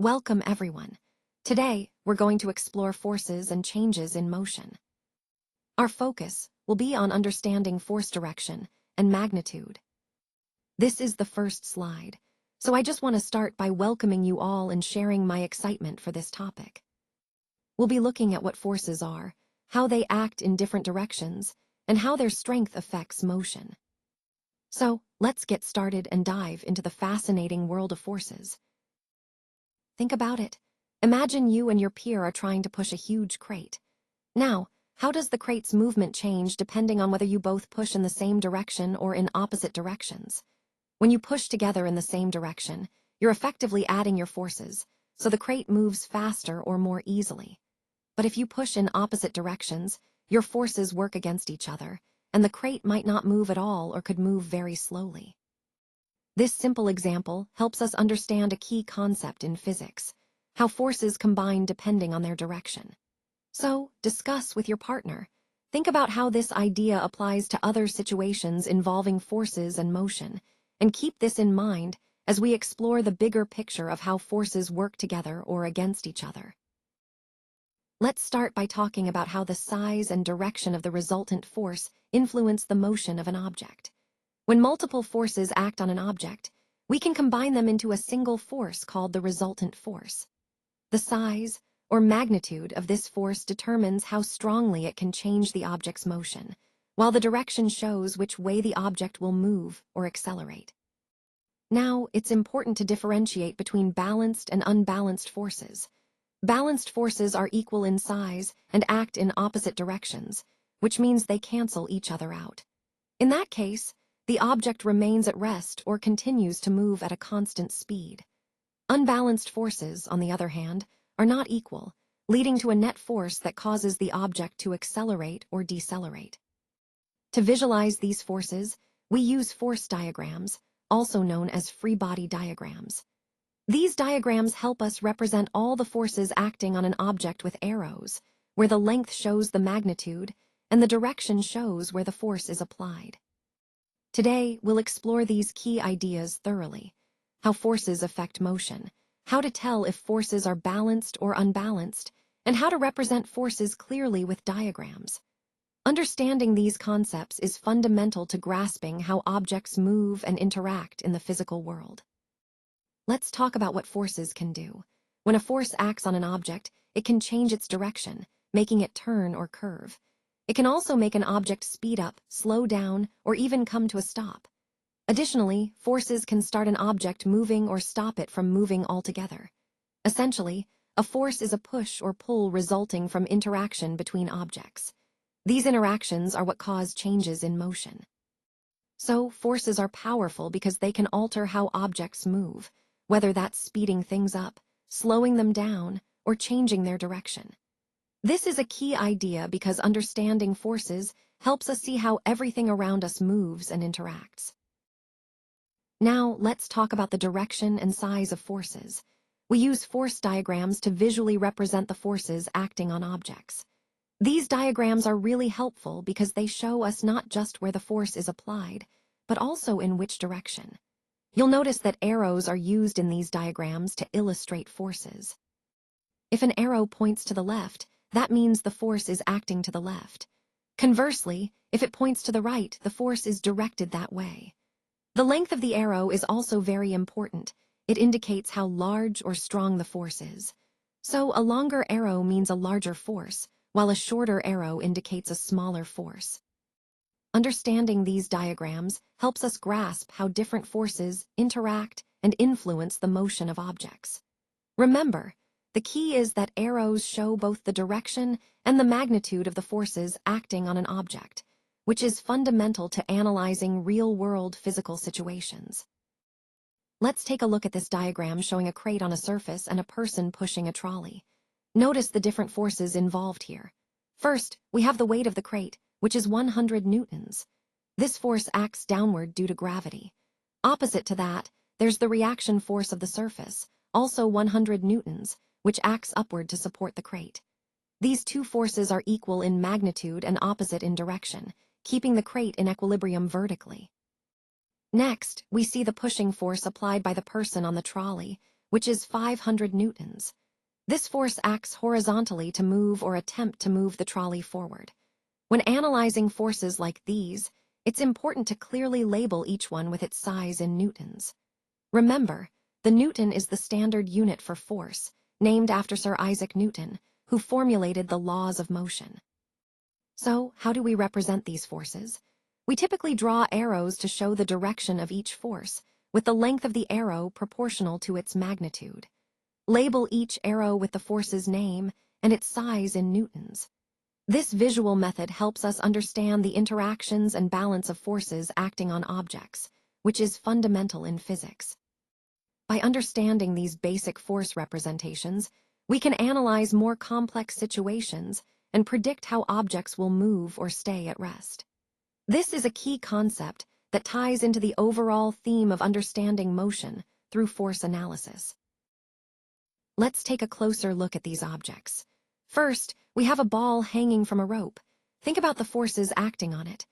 Welcome everyone. Today, we're going to explore forces and changes in motion. Our focus will be on understanding force direction and magnitude. This is the first slide, so I just want to start by welcoming you all and sharing my excitement for this topic. We'll be looking at what forces are, how they act in different directions, and how their strength affects motion. So, let's get started and dive into the fascinating world of forces. Think about it. Imagine you and your peer are trying to push a huge crate. Now, how does the crate's movement change depending on whether you both push in the same direction or in opposite directions? When you push together in the same direction, you're effectively adding your forces, so the crate moves faster or more easily. But if you push in opposite directions, your forces work against each other, and the crate might not move at all or could move very slowly. This simple example helps us understand a key concept in physics, how forces combine depending on their direction. So, discuss with your partner. Think about how this idea applies to other situations involving forces and motion, and keep this in mind as we explore the bigger picture of how forces work together or against each other. Let's start by talking about how the size and direction of the resultant force influence the motion of an object. When multiple forces act on an object, we can combine them into a single force called the resultant force. The size or magnitude of this force determines how strongly it can change the object's motion, while the direction shows which way the object will move or accelerate. Now, it's important to differentiate between balanced and unbalanced forces. Balanced forces are equal in size and act in opposite directions, which means they cancel each other out. In that case, the object remains at rest or continues to move at a constant speed. Unbalanced forces, on the other hand, are not equal, leading to a net force that causes the object to accelerate or decelerate. To visualize these forces, we use force diagrams, also known as free body diagrams. These diagrams help us represent all the forces acting on an object with arrows, where the length shows the magnitude and the direction shows where the force is applied. Today, we'll explore these key ideas thoroughly: how forces affect motion, how to tell if forces are balanced or unbalanced, and how to represent forces clearly with diagrams. Understanding these concepts is fundamental to grasping how objects move and interact in the physical world. Let's talk about what forces can do. When a force acts on an object, it can change its direction, making it turn or curve. It can also make an object speed up, slow down, or even come to a stop. Additionally, forces can start an object moving or stop it from moving altogether. Essentially, a force is a push or pull resulting from interaction between objects. These interactions are what cause changes in motion. So, forces are powerful because they can alter how objects move, whether that's speeding things up, slowing them down, or changing their direction. This is a key idea because understanding forces helps us see how everything around us moves and interacts. Now, let's talk about the direction and size of forces. We use force diagrams to visually represent the forces acting on objects. These diagrams are really helpful because they show us not just where the force is applied, but also in which direction. You'll notice that arrows are used in these diagrams to illustrate forces. If an arrow points to the left, that means the force is acting to the left. Conversely, if it points to the right, the force is directed that way. The length of the arrow is also very important. It indicates how large or strong the force is. So, a longer arrow means a larger force, while a shorter arrow indicates a smaller force. Understanding these diagrams helps us grasp how different forces interact and influence the motion of objects. Remember, the key is that arrows show both the direction and the magnitude of the forces acting on an object, which is fundamental to analyzing real-world physical situations. Let's take a look at this diagram showing a crate on a surface and a person pushing a trolley. Notice the different forces involved here. First, we have the weight of the crate, which is 100 newtons. This force acts downward due to gravity. Opposite to that, there's the reaction force of the surface, also 100 newtons, which acts upward to support the crate. These two forces are equal in magnitude and opposite in direction, keeping the crate in equilibrium vertically. Next, we see the pushing force applied by the person on the trolley, which is 500 newtons. This force acts horizontally to move or attempt to move the trolley forward. When analyzing forces like these, it's important to clearly label each one with its size in newtons. Remember, the newton is the standard unit for force, named after Sir Isaac Newton, who formulated the laws of motion. So, how do we represent these forces? We typically draw arrows to show the direction of each force, with the length of the arrow proportional to its magnitude. Label each arrow with the force's name and its size in newtons. This visual method helps us understand the interactions and balance of forces acting on objects, which is fundamental in physics. By understanding these basic force representations, we can analyze more complex situations and predict how objects will move or stay at rest. This is a key concept that ties into the overall theme of understanding motion through force analysis. Let's take a closer look at these objects. First, we have a ball hanging from a rope. Think about the forces acting on it.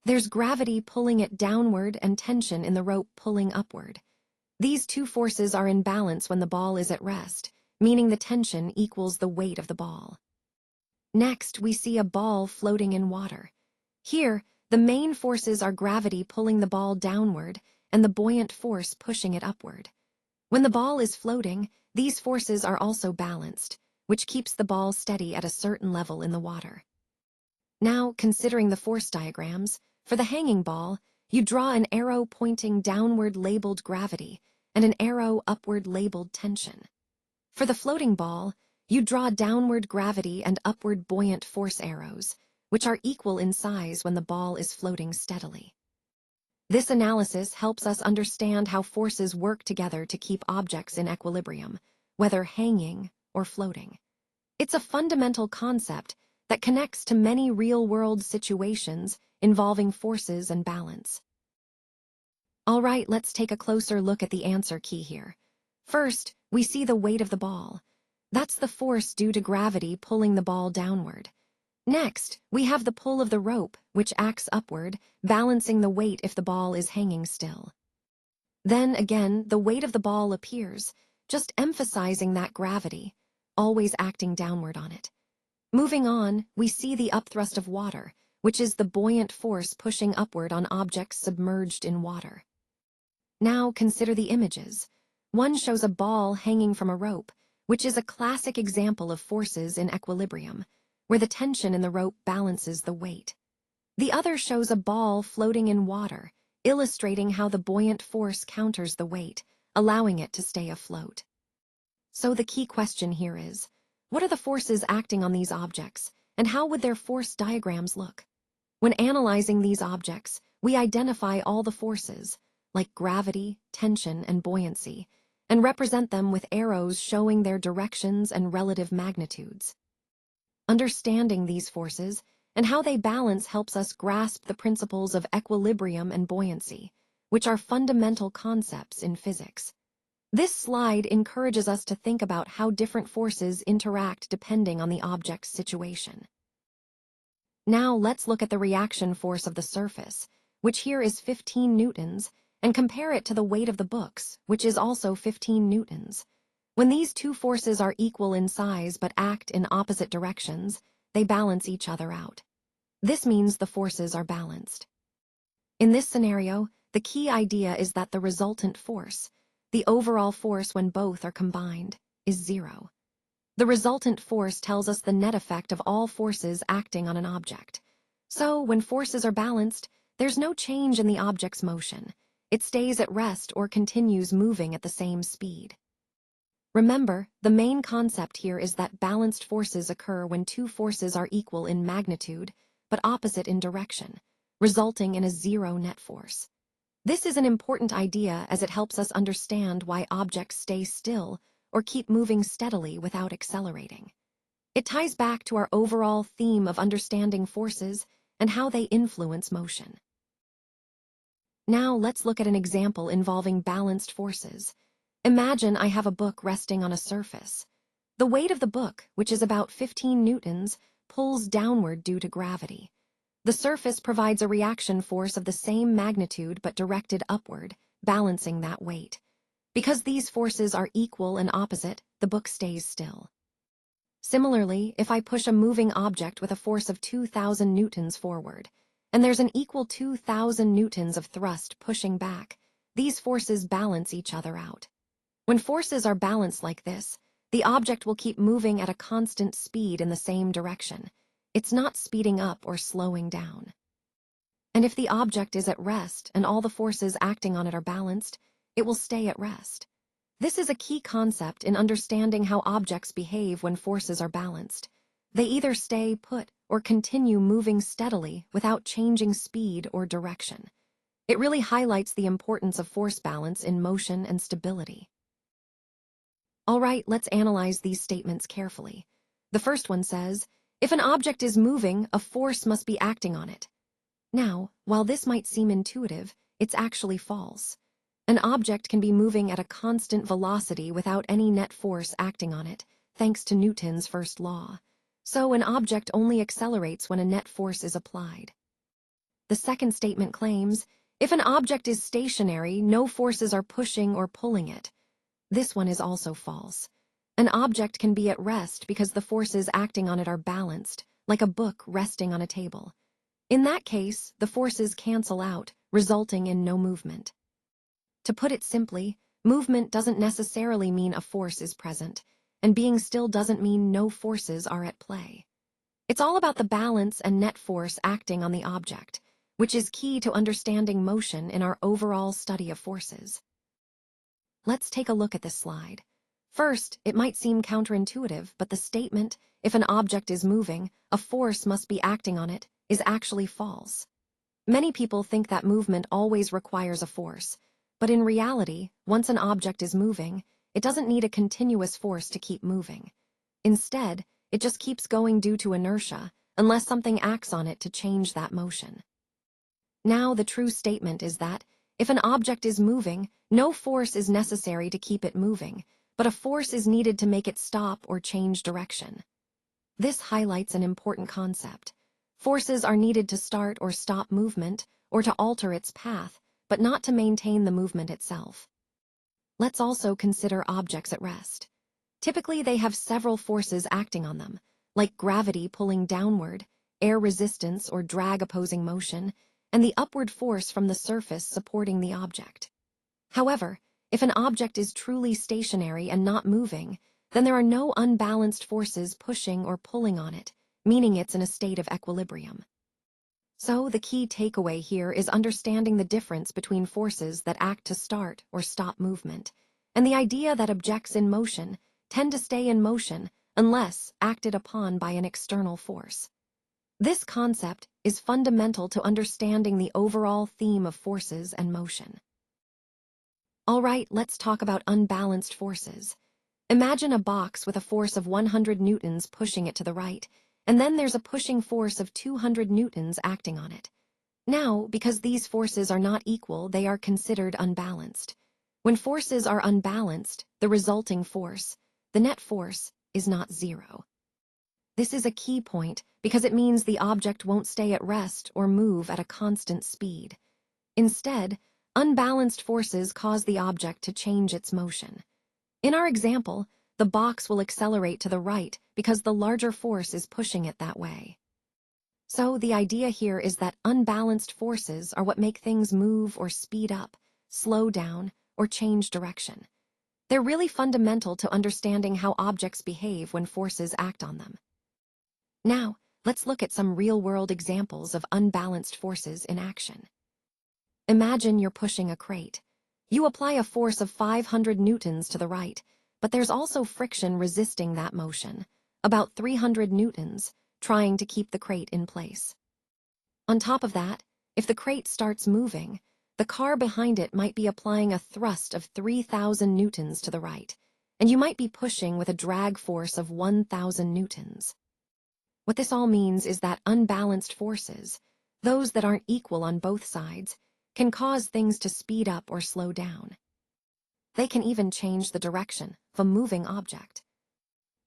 There's gravity pulling it downward and tension in the rope pulling upward. These two forces are in balance when the ball is at rest, meaning the tension equals the weight of the ball. Next, we see a ball floating in water. Here, the main forces are gravity pulling the ball downward and the buoyant force pushing it upward. When the ball is floating, these forces are also balanced, which keeps the ball steady at a certain level in the water. Now, considering the force diagrams, for the hanging ball, you draw an arrow pointing downward labeled gravity and an arrow upward labeled tension. For the floating ball, you draw downward gravity and upward buoyant force arrows, which are equal in size when the ball is floating steadily. This analysis helps us understand how forces work together to keep objects in equilibrium, whether hanging or floating. It's a fundamental concept that connects to many real-world situations involving forces and balance. All right, let's take a closer look at the answer key here. First, we see the weight of the ball. That's the force due to gravity pulling the ball downward. Next, we have the pull of the rope, which acts upward, balancing the weight if the ball is hanging still. Then again, the weight of the ball appears, just emphasizing that gravity, always acting downward on it. Moving on, we see the upthrust of water, which is the buoyant force pushing upward on objects submerged in water. Now consider the images. One shows a ball hanging from a rope, which is a classic example of forces in equilibrium, where the tension in the rope balances the weight. The other shows a ball floating in water, illustrating how the buoyant force counters the weight, allowing it to stay afloat. So the key question here is, what are the forces acting on these objects, and how would their force diagrams look? When analyzing these objects, we identify all the forces, like gravity, tension, and buoyancy, and represent them with arrows showing their directions and relative magnitudes. Understanding these forces and how they balance helps us grasp the principles of equilibrium and buoyancy, which are fundamental concepts in physics. This slide encourages us to think about how different forces interact depending on the object's situation. Now let's look at the reaction force of the surface, which here is 15 newtons, and compare it to the weight of the books, which is also 15 newtons. When these two forces are equal in size but act in opposite directions, they balance each other out. This means the forces are balanced. In this scenario, the key idea is that the resultant force, the overall force when both are combined, is zero. The resultant force tells us the net effect of all forces acting on an object. So, when forces are balanced, there's no change in the object's motion. It stays at rest or continues moving at the same speed. Remember, the main concept here is that balanced forces occur when two forces are equal in magnitude, but opposite in direction, resulting in a zero net force. This is an important idea as it helps us understand why objects stay still or keep moving steadily without accelerating. It ties back to our overall theme of understanding forces and how they influence motion. Now let's look at an example involving balanced forces. Imagine I have a book resting on a surface. The weight of the book, which is about 15 newtons, pulls downward due to gravity. The surface provides a reaction force of the same magnitude but directed upward, balancing that weight. Because these forces are equal and opposite, the book stays still. Similarly, if I push a moving object with a force of 2,000 newtons forward, and there's an equal 2,000 newtons of thrust pushing back, these forces balance each other out. When forces are balanced like this, the object will keep moving at a constant speed in the same direction. It's not speeding up or slowing down. And if the object is at rest and all the forces acting on it are balanced, it will stay at rest. This is a key concept in understanding how objects behave when forces are balanced. They either stay put or continue moving steadily without changing speed or direction. It really highlights the importance of force balance in motion and stability. All right, let's analyze these statements carefully. The first one says, if an object is moving, a force must be acting on it. Now, while this might seem intuitive, it's actually false. An object can be moving at a constant velocity without any net force acting on it, thanks to Newton's first law. So an object only accelerates when a net force is applied. The second statement claims, if an object is stationary, no forces are pushing or pulling it. This one is also false. An object can be at rest because the forces acting on it are balanced, like a book resting on a table. In that case, the forces cancel out, resulting in no movement. To put it simply, movement doesn't necessarily mean a force is present, and being still doesn't mean no forces are at play. It's all about the balance and net force acting on the object, which is key to understanding motion in our overall study of forces. Let's take a look at this slide. First, it might seem counterintuitive, but the statement, if an object is moving, a force must be acting on it, is actually false. Many people think that movement always requires a force, but in reality, once an object is moving, it doesn't need a continuous force to keep moving. Instead, it just keeps going due to inertia, unless something acts on it to change that motion. Now, the true statement is that, if an object is moving, no force is necessary to keep it moving, but a force is needed to make it stop or change direction. This highlights an important concept. Forces are needed to start or stop movement, or to alter its path, but not to maintain the movement itself. Let's also consider objects at rest. Typically, they have several forces acting on them, like gravity pulling downward, air resistance or drag opposing motion, and the upward force from the surface supporting the object. However, if an object is truly stationary and not moving, then there are no unbalanced forces pushing or pulling on it, meaning it's in a state of equilibrium. So the key takeaway here is understanding the difference between forces that act to start or stop movement, and the idea that objects in motion tend to stay in motion unless acted upon by an external force. This concept is fundamental to understanding the overall theme of forces and motion. All right, let's talk about unbalanced forces. Imagine a box with a force of 100 newtons pushing it to the right, and then there's a pushing force of 200 newtons acting on it. Now, because these forces are not equal, they are considered unbalanced. When forces are unbalanced, the resulting force, the net force, is not zero. This is a key point because it means the object won't stay at rest or move at a constant speed. Instead, unbalanced forces cause the object to change its motion. In our example, the box will accelerate to the right because the larger force is pushing it that way. So the idea here is that unbalanced forces are what make things move or speed up, slow down, or change direction. They're really fundamental to understanding how objects behave when forces act on them. Now, let's look at some real-world examples of unbalanced forces in action. Imagine you're pushing a crate. You apply a force of 500 newtons to the right, but there's also friction resisting that motion, about 300 newtons, trying to keep the crate in place. On top of that, if the crate starts moving, the car behind it might be applying a thrust of 3,000 newtons to the right, and you might be pushing with a drag force of 1,000 newtons. What this all means is that unbalanced forces, those that aren't equal on both sides, can cause things to speed up or slow down. They can even change the direction of a moving object.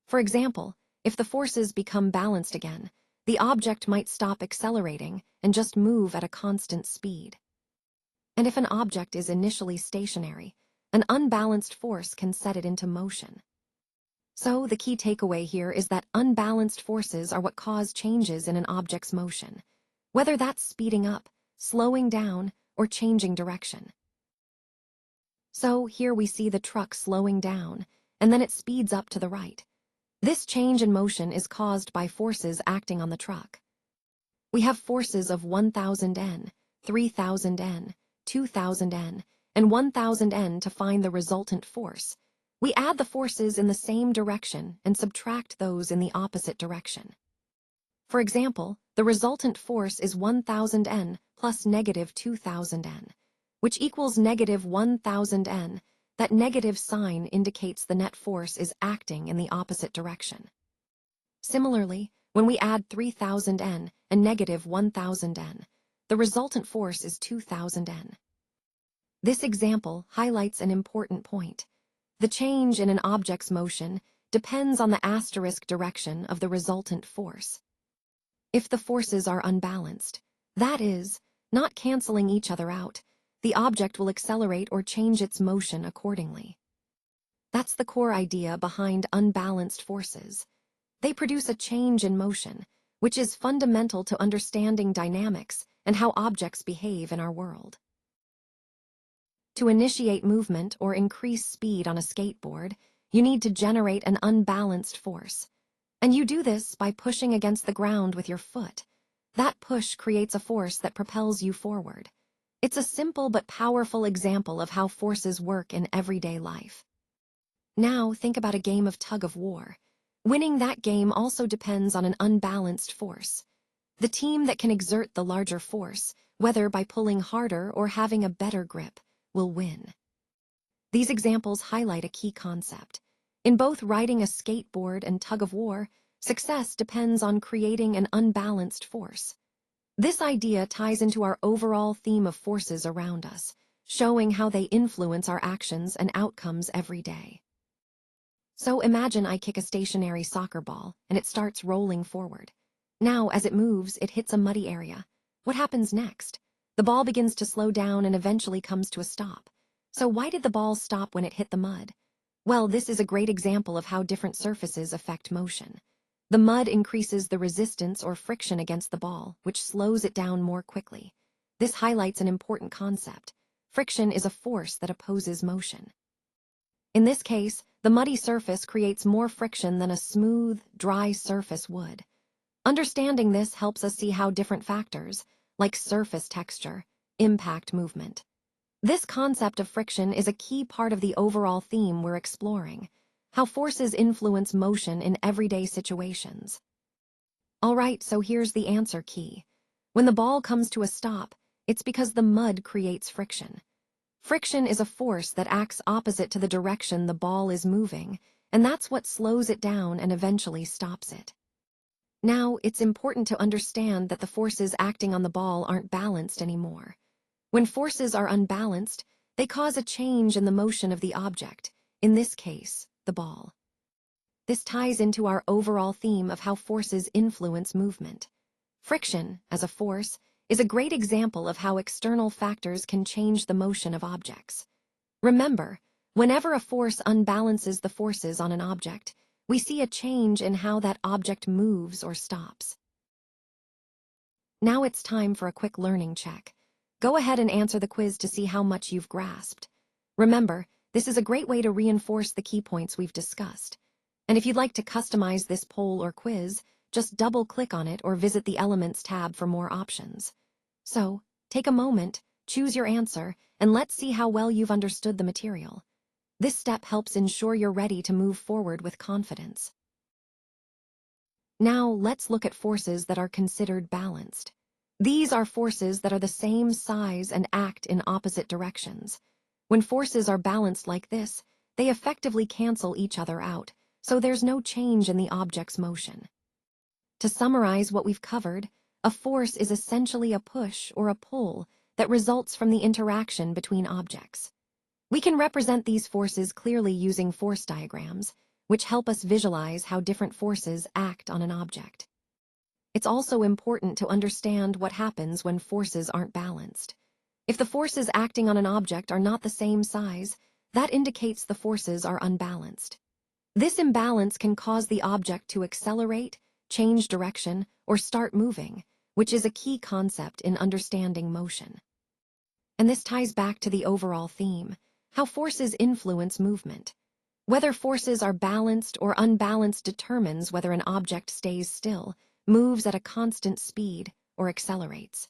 For example, if the forces become balanced again, the object might stop accelerating and just move at a constant speed. And if an object is initially stationary, an unbalanced force can set it into motion. So, the key takeaway here is that unbalanced forces are what cause changes in an object's motion, whether that's speeding up, slowing down, or changing direction. So, here we see the truck slowing down, and then it speeds up to the right. This change in motion is caused by forces acting on the truck. We have forces of 1000 N, 3000 N, 2000 N, and 1000 N to find the resultant force. We add the forces in the same direction and subtract those in the opposite direction. For example, the resultant force is 1000 N plus negative 2000 N, which equals negative 1000 N. That negative sign indicates the net force is acting in the opposite direction. Similarly, when we add 3000 N and negative 1000 N, the resultant force is 2000 N. This example highlights an important point. The change in an object's motion depends on the asterisk direction of the resultant force. If the forces are unbalanced, that is, not canceling each other out, the object will accelerate or change its motion accordingly. That's the core idea behind unbalanced forces. They produce a change in motion, which is fundamental to understanding dynamics and how objects behave in our world. To initiate movement or increase speed on a skateboard, you need to generate an unbalanced force. And you do this by pushing against the ground with your foot. That push creates a force that propels you forward. It's a simple but powerful example of how forces work in everyday life. Now think about a game of tug-of-war. Winning that game also depends on an unbalanced force. The team that can exert the larger force, whether by pulling harder or having a better grip, will win. These examples highlight a key concept. In both riding a skateboard and tug-of-war, success depends on creating an unbalanced force. This idea ties into our overall theme of forces around us, showing how they influence our actions and outcomes every day. So imagine I kick a stationary soccer ball and it starts rolling forward. Now, as it moves, it hits a muddy area. What happens next? The ball begins to slow down and eventually comes to a stop. So why did the ball stop when it hit the mud? Well, this is a great example of how different surfaces affect motion. The mud increases the resistance or friction against the ball, which slows it down more quickly. This highlights an important concept. Friction is a force that opposes motion. In this case, the muddy surface creates more friction than a smooth, dry surface would. Understanding this helps us see how different factors, like surface texture, impact movement. This concept of friction is a key part of the overall theme we're exploring, how forces influence motion in everyday situations. All right, so here's the answer key. When the ball comes to a stop, it's because the mud creates friction. Friction is a force that acts opposite to the direction the ball is moving, and that's what slows it down and eventually stops it. Now, it's important to understand that the forces acting on the ball aren't balanced anymore. When forces are unbalanced, they cause a change in the motion of the object, in this case, the ball. This ties into our overall theme of how forces influence movement. Friction, as a force, is a great example of how external factors can change the motion of objects. Remember, whenever a force unbalances the forces on an object, we see a change in how that object moves or stops. Now it's time for a quick learning check. Go ahead and answer the quiz to see how much you've grasped. Remember, this is a great way to reinforce the key points we've discussed. And if you'd like to customize this poll or quiz, just double-click on it or visit the Elements tab for more options. So, take a moment, choose your answer, and let's see how well you've understood the material. This step helps ensure you're ready to move forward with confidence. Now, let's look at forces that are considered balanced. These are forces that are the same size and act in opposite directions. When forces are balanced like this, they effectively cancel each other out, so there's no change in the object's motion. To summarize what we've covered, a force is essentially a push or a pull that results from the interaction between objects. We can represent these forces clearly using force diagrams, which help us visualize how different forces act on an object. It's also important to understand what happens when forces aren't balanced. If the forces acting on an object are not the same size, that indicates the forces are unbalanced. This imbalance can cause the object to accelerate, change direction, or start moving, which is a key concept in understanding motion. And this ties back to the overall theme, how forces influence movement. Whether forces are balanced or unbalanced determines whether an object stays still, moves at a constant speed, or accelerates.